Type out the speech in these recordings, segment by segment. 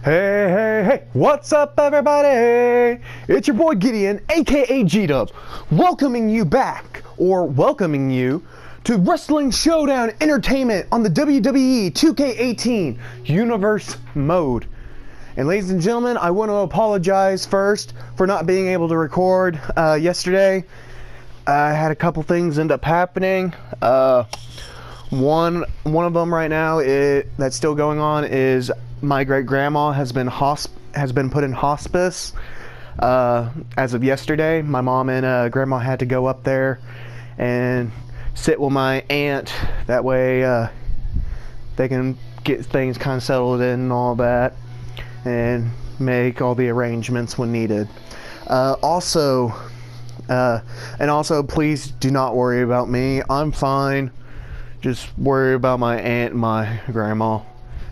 Hey, what's up everybody? It's your boy Gideon, aka G-Dub, welcoming you back, or welcoming you to Wrestling Showdown Entertainment on the WWE 2K18 Universe Mode. And ladies and gentlemen, I want to apologize first for not being able to record yesterday. I had a couple things end up happening. One of them right now that's still going on is my great-grandma has been put in hospice as of yesterday. My mom and grandma had to go up there and sit with my aunt. That way they can get things kind of settled in and all that and make all the arrangements when needed. Also, please do not worry about me. I'm fine. Just worry about my aunt and my grandma.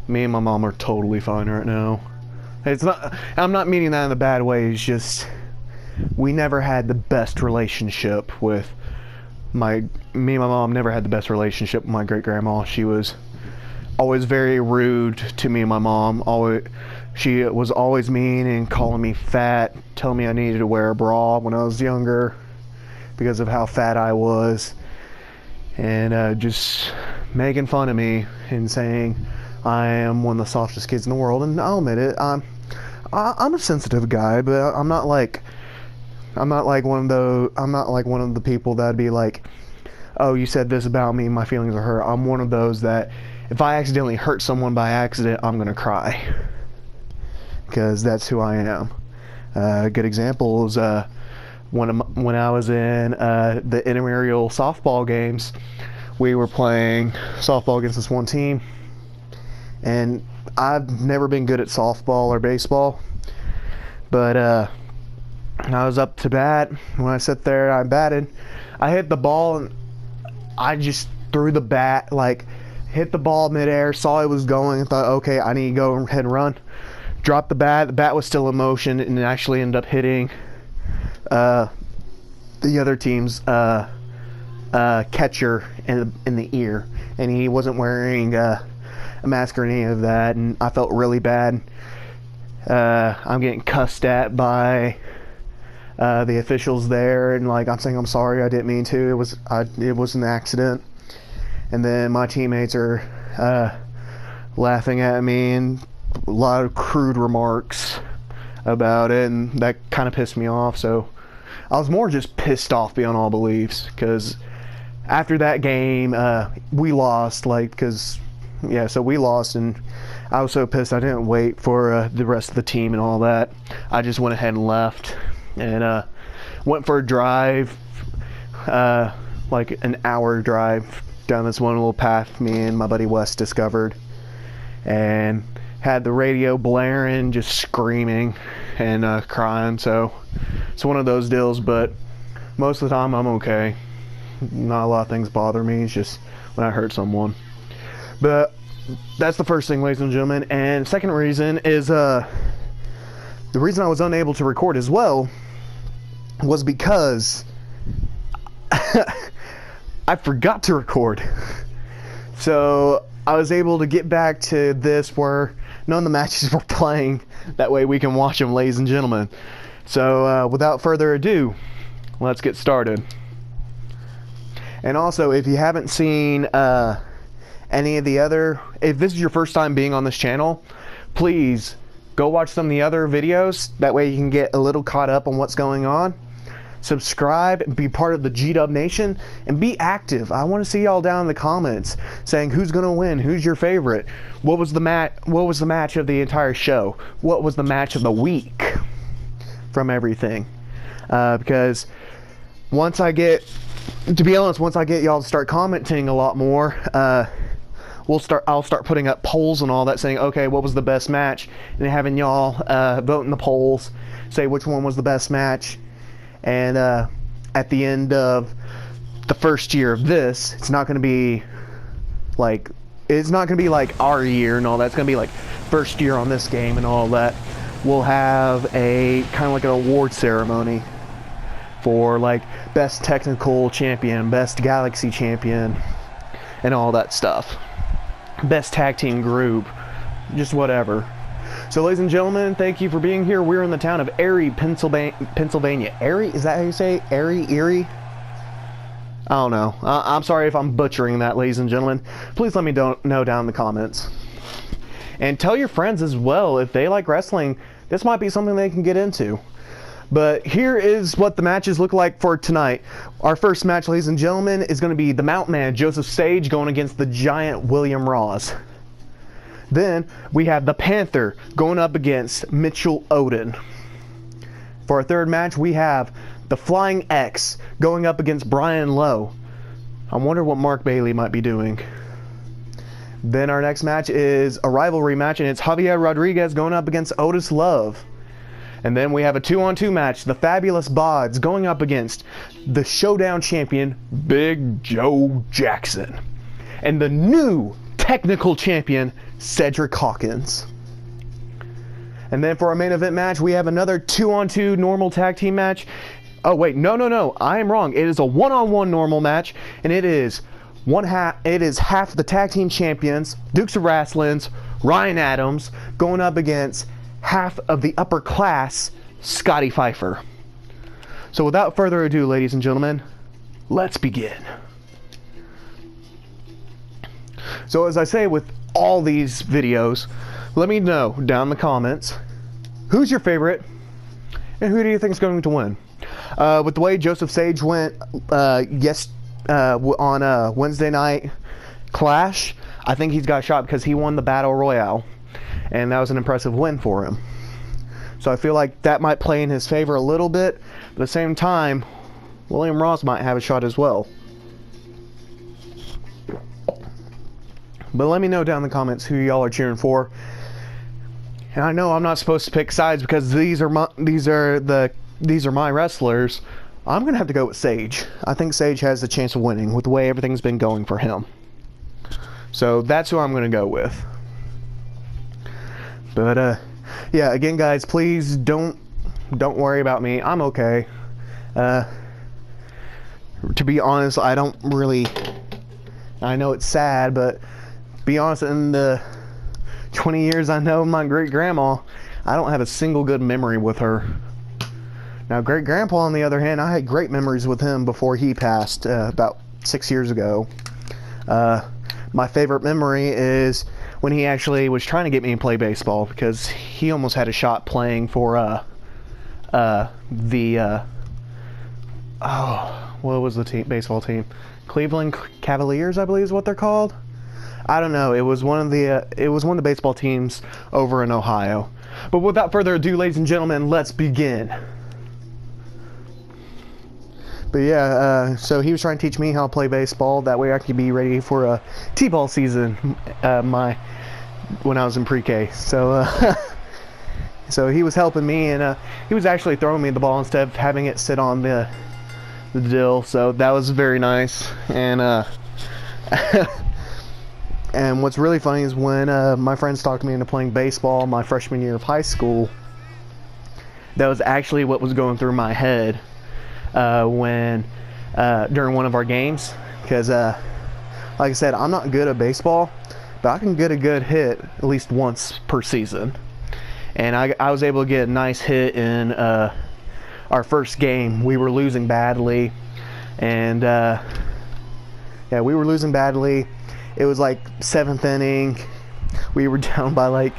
Me and my mom are totally fine right now. I'm not meaning that in a bad way. It's just we never had the best relationship with me and my mom never had the best relationship with my great grandma. She was always very rude to me and my mom. She was always mean and calling me fat, telling me I needed to wear a bra when I was younger because of how fat I was, and just making fun of me and saying I am one of the softest kids in the world. And I'll admit it, I'm a sensitive guy, but I'm not like one of the people that'd be like, oh, you said this about me, my feelings are hurt. I'm one of those that if I accidentally hurt someone by accident, I'm gonna cry, because that's who I am. A good example is when I was in the intramural softball games. We were playing softball against this one team, and I've never been good at softball or baseball, but I was up to bat. When I sat there, I batted. I hit the ball, and I just threw the bat, like hit the ball midair, saw it was going, and thought, okay, I need to go ahead and run. Dropped the bat. The bat was still in motion, and it actually ended up hitting the other team's catcher in the ear, and he wasn't wearing a mask or any of that, and I felt really bad. I'm getting cussed at by the officials there, and like I'm saying, I'm sorry, I didn't mean to. It was an accident. And then my teammates are laughing at me and a lot of crude remarks about it, and that kind of pissed me off. So I was more just pissed off beyond all beliefs, because after that game we lost, so we lost, and I was so pissed I didn't wait for the rest of the team and all that. I just went ahead and left, and went for a drive, like an hour drive down this one little path me and my buddy Wes discovered, and had the radio blaring, just screaming and crying. So it's one of those deals, but most of the time I'm okay. Not a lot of things bother me. It's just when I hurt someone. But that's the first thing, ladies and gentlemen. And second reason is the reason I was unable to record as well was because I forgot to record. So I was able to get back to this where none of the matches were playing. That way we can watch them, ladies and gentlemen. So without further ado, let's get started. And also, if you haven't seen any of the other, if this is your first time being on this channel, please go watch some of the other videos. That way you can get a little caught up on what's going on. Subscribe and be part of the G-DubNation, and be active. I want to see y'all down in the comments saying who's gonna win, who's your favorite, what was the match of the entire show, what was the match of the week from everything. Because once I get y'all to start commenting a lot more, I'll start putting up polls and all that, saying, okay, what was the best match, and having y'all vote in the polls, say which one was the best match. And at the end of the first year of this, it's not going to be like our year and all that. It's going to be like first year on this game and all that. We'll have a kind of like an award ceremony for like best technical champion, best galaxy champion, and all that stuff. Best tag team group, just whatever. So, ladies and gentlemen, thank you for being here. We're in the town of Erie, Pennsylvania. Erie? Is that how you say it? Erie? I don't know. I'm sorry if I'm butchering that, ladies and gentlemen. Please let me know down in the comments. And tell your friends as well, if they like wrestling, this might be something they can get into. But here is what the matches look like for tonight. Our first match, ladies and gentlemen, is going to be the Mountain Man, Joseph Sage, going against the Giant, William Ross. Then we have the Panther going up against Mitchell Odin. For our third match, we have the Flying X going up against Brian Lowe. I wonder what Mark Bailey might be doing. Then our next match is a rivalry match, and it's Javier Rodriguez going up against Otis Love. And then we have a 2-on-2 match, the Fabulous Bods going up against the Showdown champion, Big Joe Jackson. And the new technical champion, Cedric Hawkins. And then for our main event match, we have another 2-on-2 normal tag team match. Oh wait, no, I am wrong. It is a 1-on-1 normal match, and it is half the tag team champions, Dukes of Wrestling's Ryan Adams, going up against half of the upper class, Scotty Pfeiffer. So without further ado, ladies and gentlemen, let's begin. So as I say with all these videos, let me know down in the comments, who's your favorite, and who do you think is going to win? With the way Joseph Sage went on Wednesday night Clash, I think he's got a shot because he won the Battle Royale. And that was an impressive win for him. So I feel like that might play in his favor a little bit. But at the same time, William Ross might have a shot as well. But let me know down in the comments who y'all are cheering for. And I know I'm not supposed to pick sides because these are my wrestlers. I'm gonna have to go with Sage. I think Sage has the chance of winning with the way everything's been going for him. So that's who I'm gonna go with. But yeah, again guys, please don't worry about me. I'm okay. To be honest, I know it's sad, but be honest, in the 20 years I know my great grandma, I don't have a single good memory with her. Now great grandpa, on the other hand, I had great memories with him before he passed about 6 years ago. My favorite memory is when he actually was trying to get me to play baseball, because he almost had a shot playing for what was the baseball team? Cleveland Cavaliers, I believe is what they're called. I don't know. It was one of the baseball teams over in Ohio. But without further ado, ladies and gentlemen, let's begin. But yeah, so he was trying to teach me how to play baseball. That way I could be ready for a T-ball season when I was in pre-K. So so he was helping me, and he was actually throwing me the ball instead of having it sit on the dill. So that was very nice. And and what's really funny is when my friends talked me into playing baseball my freshman year of high school, that was actually what was going through my head when during one of our games, because like I said, I'm not good at baseball, but I can get a good hit at least once per season. And I was able to get a nice hit in our first game. We were losing badly, and yeah, we were losing badly. It was like 7th inning. We were down by like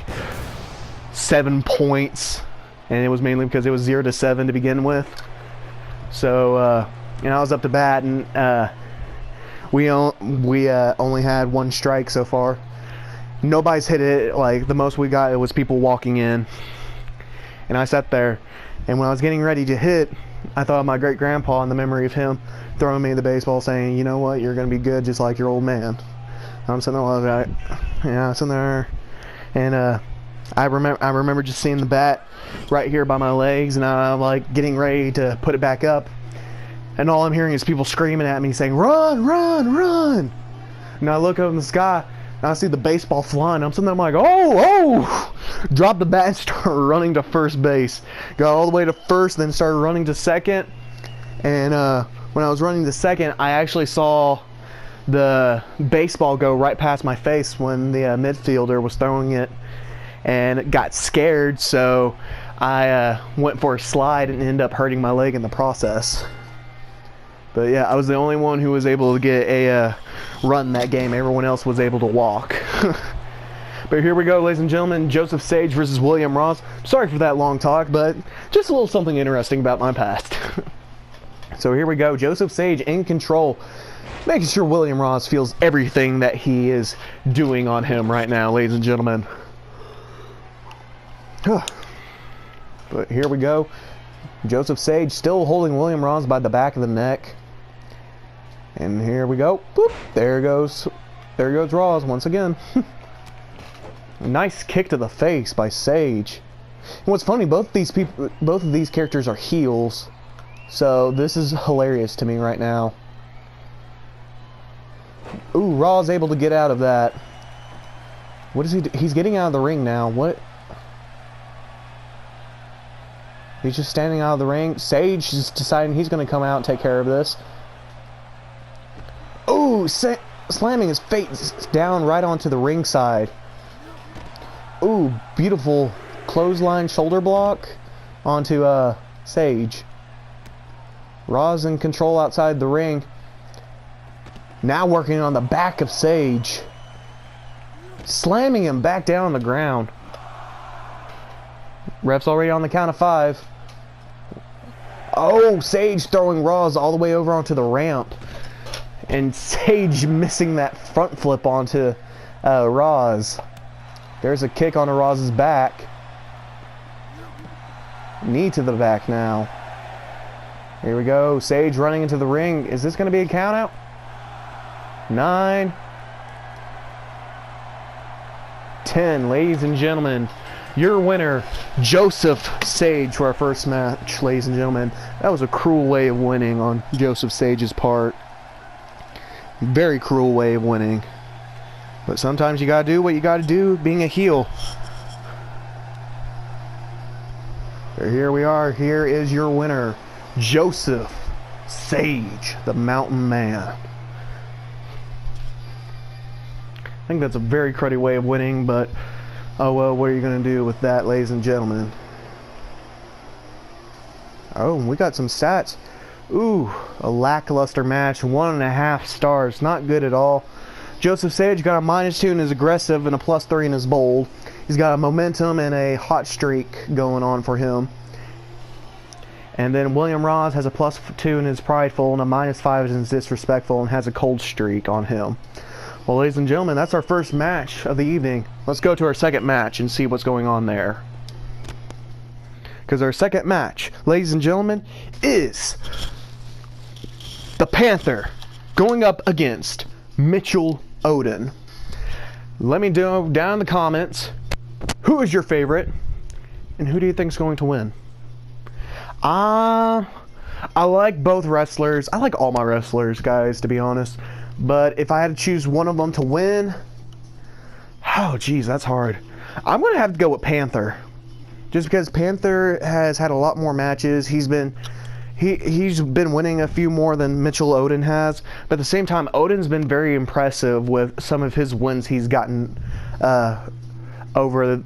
7 points, and it was mainly because it was 0-7 to begin with. So and I was up to bat, and we only had 1 strike so far. Nobody's hit it. Like, the most we got, it was people walking in, and I sat there, and when I was getting ready to hit, I thought of my great grandpa and the memory of him throwing me the baseball, saying, "You know what? You're gonna be good, just like your old man." I'm sitting there, and I remember just seeing the bat right here by my legs, and I'm like getting ready to put it back up, and all I'm hearing is people screaming at me saying, "Run, run, run!" And I look up in the sky, and I see the baseball flying. I'm sitting there, I'm like, oh! Drop the bat and start running to first base. Got all the way to first, then started running to second. And when I was running to second, I actually saw the baseball go right past my face when the midfielder was throwing it. and got scared, so I went for a slide and ended up hurting my leg in the process. But yeah, I was the only one who was able to get a run that game. Everyone else was able to walk. But here we go, ladies and gentlemen. Joseph Sage versus William Ross. Sorry for that long talk, but just a little something interesting about my past. So here we go. Joseph Sage in control, making sure William Ross feels everything that he is doing on him right now, ladies and gentlemen. But here we go. Joseph Sage still holding William Ross by the back of the neck. And here we go. Boop. There goes Ross once again. Nice kick to the face by Sage. And what's funny, both of these characters are heels, so this is hilarious to me right now. Ooh, Raw's able to get out of that. What is he do? He's getting out of the ring now. What? He's just standing out of the ring. Sage is deciding he's going to come out and take care of this. Ooh, slamming his face down right onto the ring side. Ooh, beautiful clothesline shoulder block onto Sage. Raw's in control outside the ring. Now working on the back of Sage. Slamming him back down on the ground. Ref's already on the count of 5. Oh, Sage throwing Raw's all the way over onto the ramp. And Sage missing that front flip onto Raw's. There's a kick onto Raw's back. Knee to the back now. Here we go. Sage running into the ring. Is this going to be a count out? 9. 10. Ladies and gentlemen, your winner, Joseph Sage, for our first match, ladies and gentlemen. That was a cruel way of winning on Joseph Sage's part. Very cruel way of winning. But sometimes you gotta do what you gotta do, being a heel. Here we are. Here is your winner, Joseph Sage, the Mountain Man. I think that's a very cruddy way of winning, but oh well, what are you gonna do with that, ladies and gentlemen? Oh, we got some stats. Ooh, a lackluster match, 1.5 stars, not good at all. Joseph Sage got a -2 in his aggressive and a +3 in his bold. He's got a momentum and a hot streak going on for him. And then William Ross has a +2 in his prideful and a -5 in his disrespectful and has a cold streak on him. Well, ladies and gentlemen, that's our first match of the evening. Let's go to our second match and see what's going on there. Because our second match, ladies and gentlemen, is the Panther going up against Mitchell Odin. Let me know down in the comments, who is your favorite and who do you think is going to win? I like both wrestlers. I like all my wrestlers, guys, to be honest. But if I had to choose one of them to win, oh geez, that's hard. I'm gonna have to go with Panther, just because Panther has had a lot more matches. He's been winning a few more than Mitchell Odin has, but at the same time, Odin's been very impressive with some of his wins he's gotten over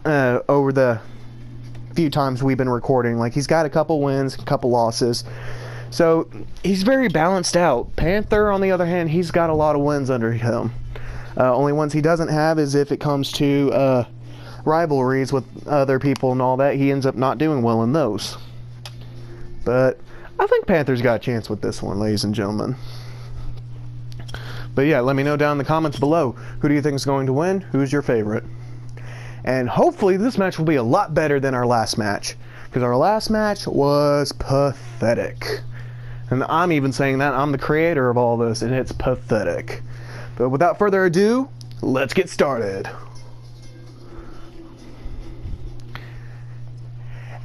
the few times we've been recording. Like, he's got a couple wins, a couple losses, so he's very balanced out. Panther, on the other hand, he's got a lot of wins under him. Only ones he doesn't have is if it comes to rivalries with other people and all that. He ends up not doing well in those. But I think Panther's got a chance with this one, ladies and gentlemen. But yeah, let me know down in the comments below. Who do you think is going to win? Who's your favorite? And hopefully this match will be a lot better than our last match, because our last match was pathetic. And I'm even saying that. I'm the creator of all this, and it's pathetic. But without further ado, let's get started.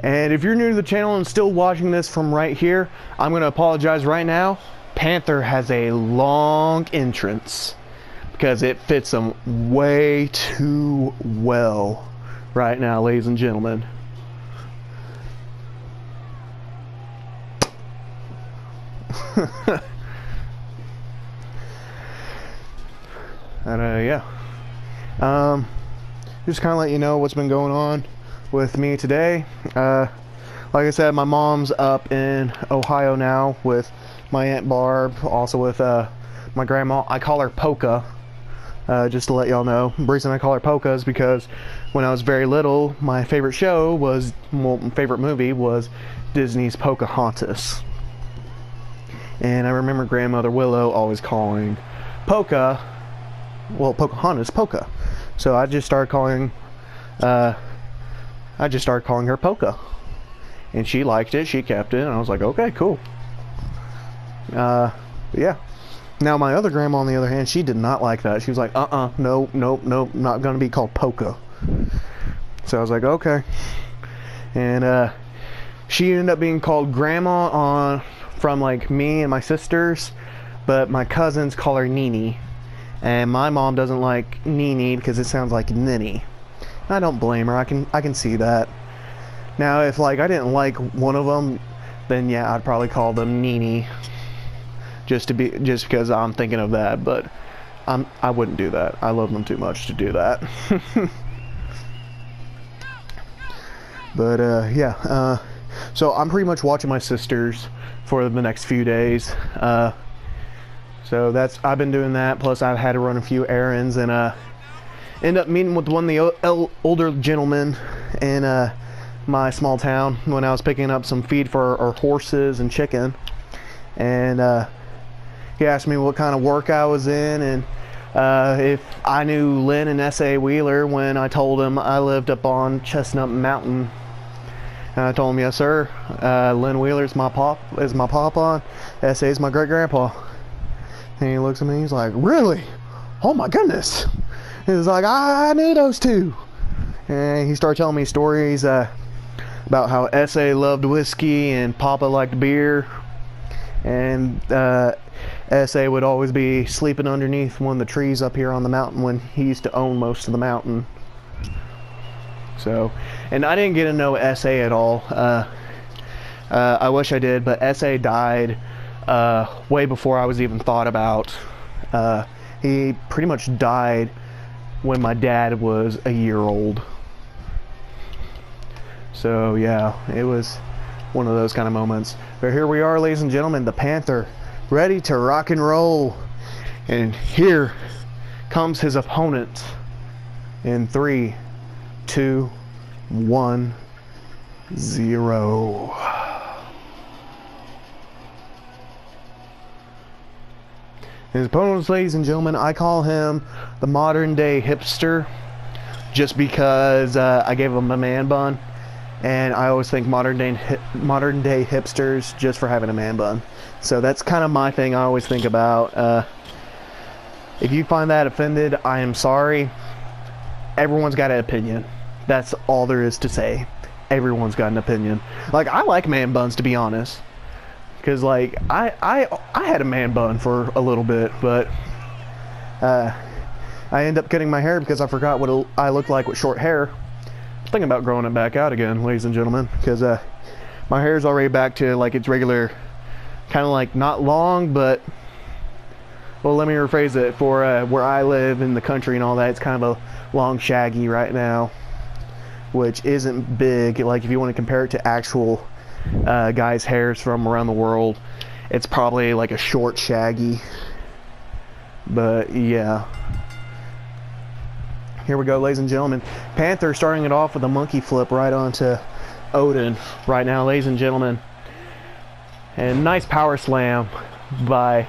And if you're new to the channel and still watching this from right here, I'm going to apologize right now. Panther has a long entrance because it fits him way too well right now, ladies and gentlemen. And yeah. just kind of let you know what's been going on with me today. Like I said, my mom's up in Ohio now with my Aunt Barb, also with my grandma. I call her Polka, just to let y'all know. The reason I call her Polka is because when I was very little, my favorite show was, well, my favorite movie was Disney's Pocahontas. And I remember Grandmother Willow always calling Pocahontas Polka. So I just started calling her Polka. And she liked it, she kept it, and I was like, okay, cool. Yeah. Now my other grandma, on the other hand, she did not like that. She was like, nope, not gonna be called Polka. So I was like, okay. And she ended up being called Grandma from like me and my sisters, but my cousins call her Nini. And my mom doesn't like Nini because it sounds like Ninny. I don't blame her. I can see that. Now, if like I didn't like one of them, then yeah, I'd probably call them Nini, just because I'm thinking of that. But I wouldn't do that. I love them too much to do that. But yeah. So I'm pretty much watching my sisters for the next few days. So I've been doing that. Plus, I've had to run a few errands and end up meeting with one of the older gentlemen in my small town when I was picking up some feed for our horses and chicken. And he asked me what kind of work I was in and if I knew Lynn and S.A. Wheeler, when I told him I lived up on Chestnut Mountain. And I told him, yes sir, Lynn Wheeler's my papa, S.A. is my great grandpa. And he looks at me, he's like, really? Oh my goodness. He was like, I knew those two. And he started telling me stories about how S.A. loved whiskey and Papa liked beer. And S.A. would always be sleeping underneath one of the trees up here on the mountain when he used to own most of the mountain. So, and I didn't get to know S.A. at all. I wish I did, but S.A. died way before I was even thought about. He pretty much died when my dad was a year old. So yeah, it was one of those kind of moments. But here we are, ladies and gentlemen, the Panther, ready to rock and roll. And here comes his opponent in 3, 2, 1, 0. His opponent, ladies and gentlemen, I call him the modern day hipster, just because I gave him a man bun, and I always think modern day hipsters just for having a man bun. So that's kind of my thing I always think about. If you find that offended, I am sorry. Everyone's got an opinion. That's all there is to say. Everyone's got an opinion. Like, I like man buns, to be honest. Because, like, I had a man bun for a little bit, but I ended up cutting my hair because I forgot what I looked like with short hair. I'm thinking about growing it back out again, ladies and gentlemen, because my hair is already back to, like, its regular, kind of like, not long, but, well, let me rephrase it. For where I live in the country and all that, it's kind of a long shaggy right now, which isn't big. Like, if you want to compare it to actual guys' hairs from around the world, it's probably like a short shaggy. But yeah, here we go, ladies and gentlemen. Panther starting it off with a monkey flip right onto Odin right now, ladies and gentlemen, and nice power slam by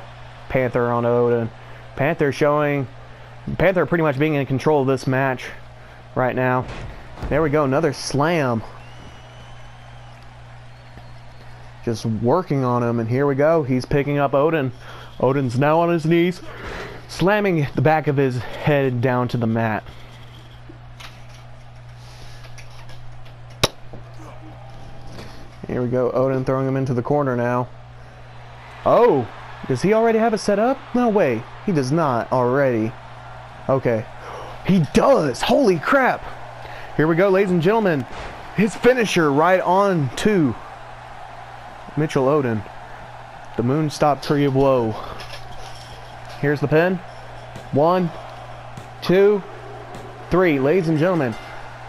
Panther on Odin. Panther pretty much being in control of this match right now. There we go, another slam. Just working on him, and here we go. He's picking up Odin. Odin's now on his knees, slamming the back of his head down to the mat. Here we go, Odin throwing him into the corner now. Oh, does he already have it set up? No way, he does not already. Okay, he does. Holy crap. Here we go, ladies and gentlemen. His finisher right on to Mitchell Odin. The Moonstop Tree of Woe. Here's the pin. 1, 2, 3. Ladies and gentlemen,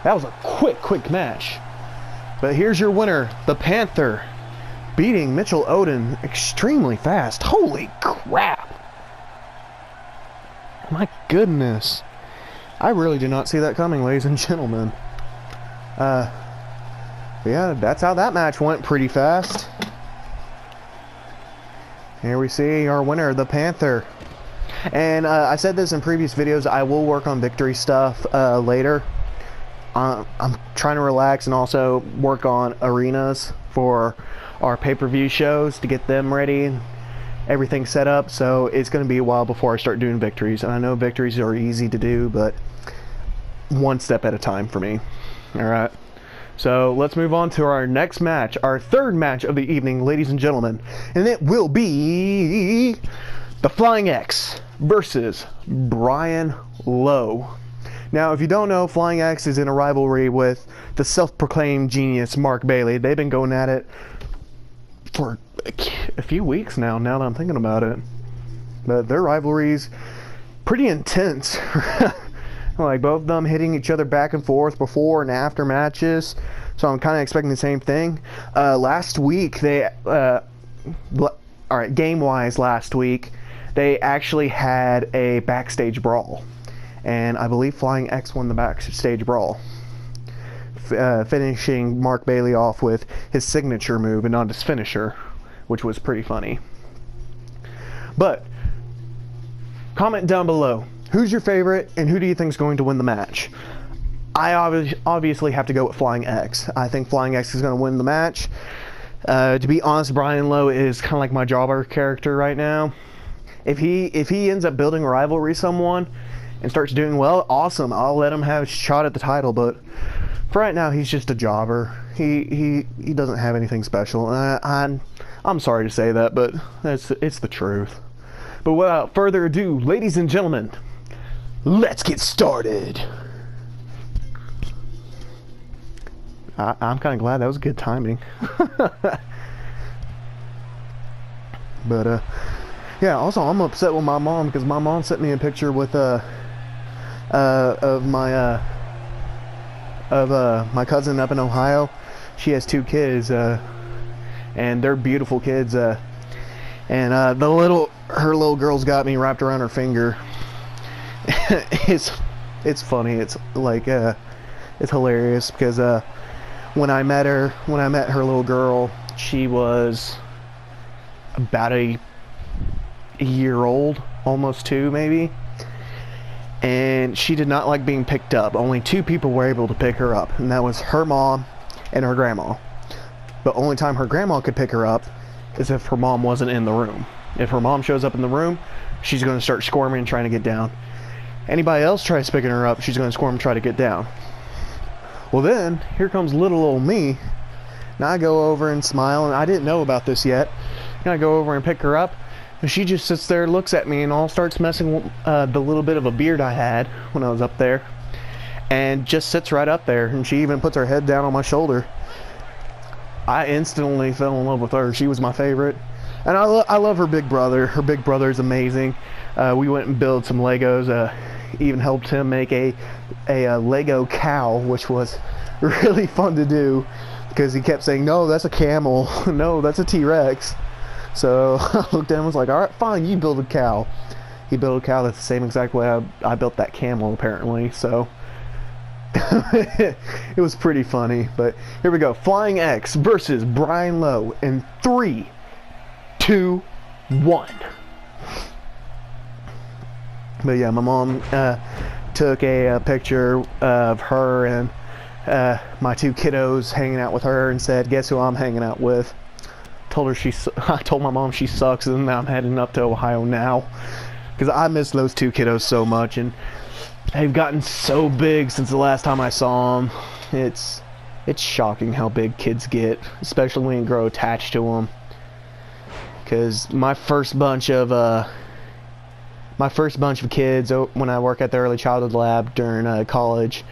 that was a quick match. But here's your winner, the Panther, beating Mitchell Odin extremely fast. Holy crap. My goodness. I really did not see that coming, ladies and gentlemen. Yeah, that's how that match went, pretty fast. Here we see our winner, the Panther. And I said this in previous videos, I will work on victory stuff later. I'm trying to relax and also work on arenas for our pay-per-view shows to get them ready and everything set up. So it's going to be a while before I start doing victories. And I know victories are easy to do, but one step at a time for me. Alright. So let's move on to our next match, our third match of the evening, ladies and gentlemen. And it will be the Flying X versus Brian Lowe. Now, if you don't know, Flying X is in a rivalry with the self-proclaimed genius Mark Bailey. They've been going at it for a few weeks now that I'm thinking about it. But their rivalry's pretty intense. Like, both of them hitting each other back and forth before and after matches. So I'm kind of expecting the same thing. Last week, game-wise last week, they actually had a backstage brawl. And I believe Flying X won the backstage brawl, finishing Mark Bailey off with his signature move and not his finisher, which was pretty funny. But comment down below, who's your favorite and who do you think is going to win the match? I obviously have to go with Flying X. I think Flying X is going to win the match. To be honest, Brian Lowe is kind of like my jobber character right now. If he ends up building a rivalry with someone and starts doing well, awesome. I'll let him have a shot at the title, but for right now, he's just a jobber. He doesn't have anything special. I'm sorry to say that, but it's the truth. But without further ado, ladies and gentlemen, let's get started. I'm kind of glad that was good timing. But yeah. Also, I'm upset with my mom because my mom sent me a picture with of my cousin up in Ohio. She has 2 kids, and they're beautiful kids. And her little girl's got me wrapped around her finger. It's funny. It's like it's hilarious because when I met her little girl, she was about a year old, almost 2 maybe. And she did not like being picked up. Only 2 people were able to pick her up, and that was her mom and her grandma. The only time her grandma could pick her up is if her mom wasn't in the room. If her mom shows up in the room, she's going to start squirming and trying to get down. Anybody else tries picking her up, she's going to squirm and try to get down. Well then, here comes little old me. Now I go over and smile, and I didn't know about this yet. Now I go over and pick her up, and she just sits there, looks at me, and all starts messing with the little bit of a beard I had when I was up there, and just sits right up there, and she even puts her head down on my shoulder. I instantly fell in love with her. She was my favorite, and I love her big brother. Her big brother is amazing. We went and built some Legos. Even helped him make a Lego cow, which was really fun to do because he kept saying, "No, that's a camel. No, that's a T-Rex." So I looked at him and was like, "Alright, fine, you build a cow." He built a cow that's the same exact way I built that camel, apparently. So it was pretty funny. But here we go. Flying X versus Brian Lowe in 3, 2, 1. But yeah, my mom took a picture of her and my 2 kiddos hanging out with her and said, "Guess who I'm hanging out with?" I told my mom she sucks, and I'm heading up to Ohio now because I miss those 2 kiddos so much, and they've gotten so big since the last time I saw them. It's shocking how big kids get, especially when you grow attached to them. Because my first bunch of kids when I work at the early childhood lab during college,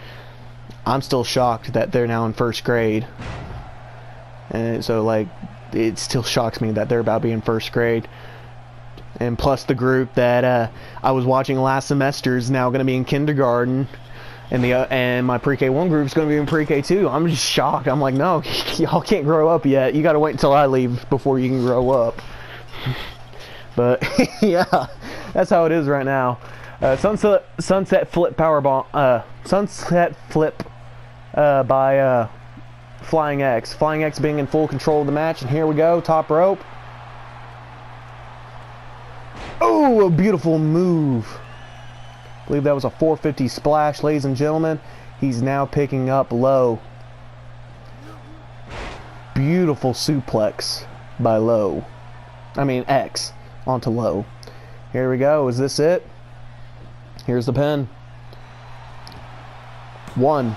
I'm still shocked that they're now in 1st grade, and so like it still shocks me that they're about to be in 1st grade. And plus the group that I was watching last semester is now going to be in kindergarten. and my pre-K1 group is going to be in pre-K2. I'm just shocked. I'm like, no, y'all can't grow up yet. You got to wait until I leave before you can grow up. But yeah, that's how it is right now. Sunset flip powerbomb. Sunset flip by Flying X. Flying X being in full control of the match, and here we go, top rope. Oh, a beautiful move. I believe that was a 450 splash, ladies and gentlemen. He's now picking up low. Beautiful suplex by low. I mean X onto low. Here we go. Is this it? Here's the pin. 1.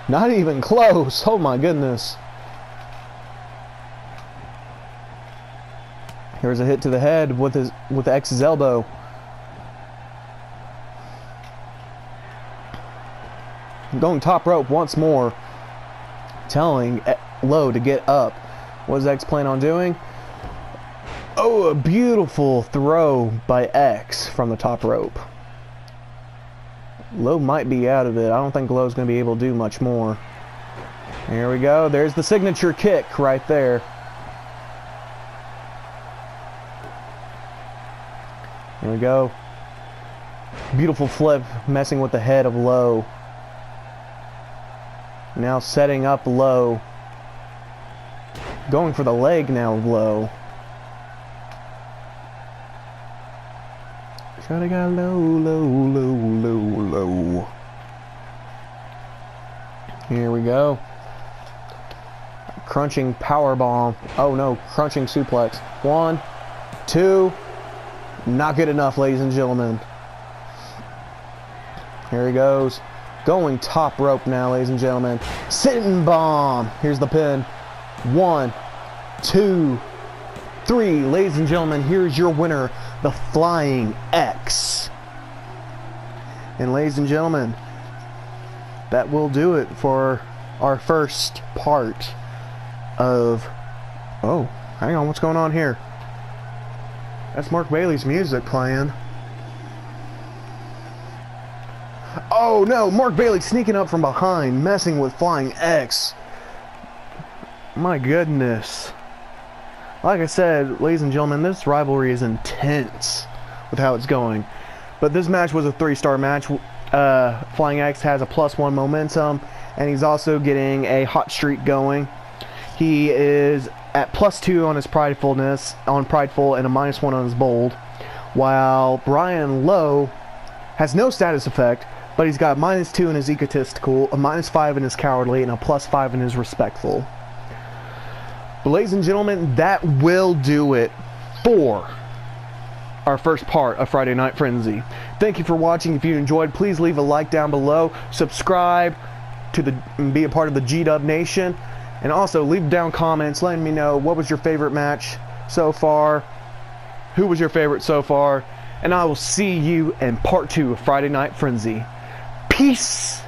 Not even close. Oh my goodness. Here's a hit to the head with X's elbow. Going top rope once more, telling Low to get up. What does X plan on doing? Oh, a beautiful throw by X from the top rope. Low might be out of it. I don't think Low's going to be able to do much more. Here we go. There's the signature kick right there. Here we go. Beautiful flip, messing with the head of Low. Now setting up Low. Going for the leg now of Low. Try to go low. Here we go. Crunching power bomb. Oh no, crunching suplex. 1, 2. Not good enough, ladies and gentlemen. Here he goes. Going top rope now, ladies and gentlemen. Sitting bomb. Here's the pin. 1, 2, 3. Ladies and gentlemen, here's your winner, the Flying X. And ladies and gentlemen, that will do it for our first part of... Oh, hang on, what's going on here? That's Mark Bailey's music playing. Oh no, Mark Bailey sneaking up from behind, messing with Flying X. My goodness. Like I said, ladies and gentlemen, this rivalry is intense with how it's going. But this match was a 3-star match. Flying X has a +1 momentum, and he's also getting a hot streak going. He is at +2 on his pridefulness, on prideful, and a -1 on his bold, while Brian Lowe has no status effect, but he's got a -2 in his egotistical, a -5 in his cowardly, and a +5 in his respectful. But ladies and gentlemen, that will do it for our first part of Friday Night Frenzy. Thank you for watching. If you enjoyed, please leave a like down below, subscribe to be a part of the G-DubNation, and also leave down comments letting me know what was your favorite match so far, who was your favorite so far, and I will see you in part 2 of Friday Night Frenzy. Peace!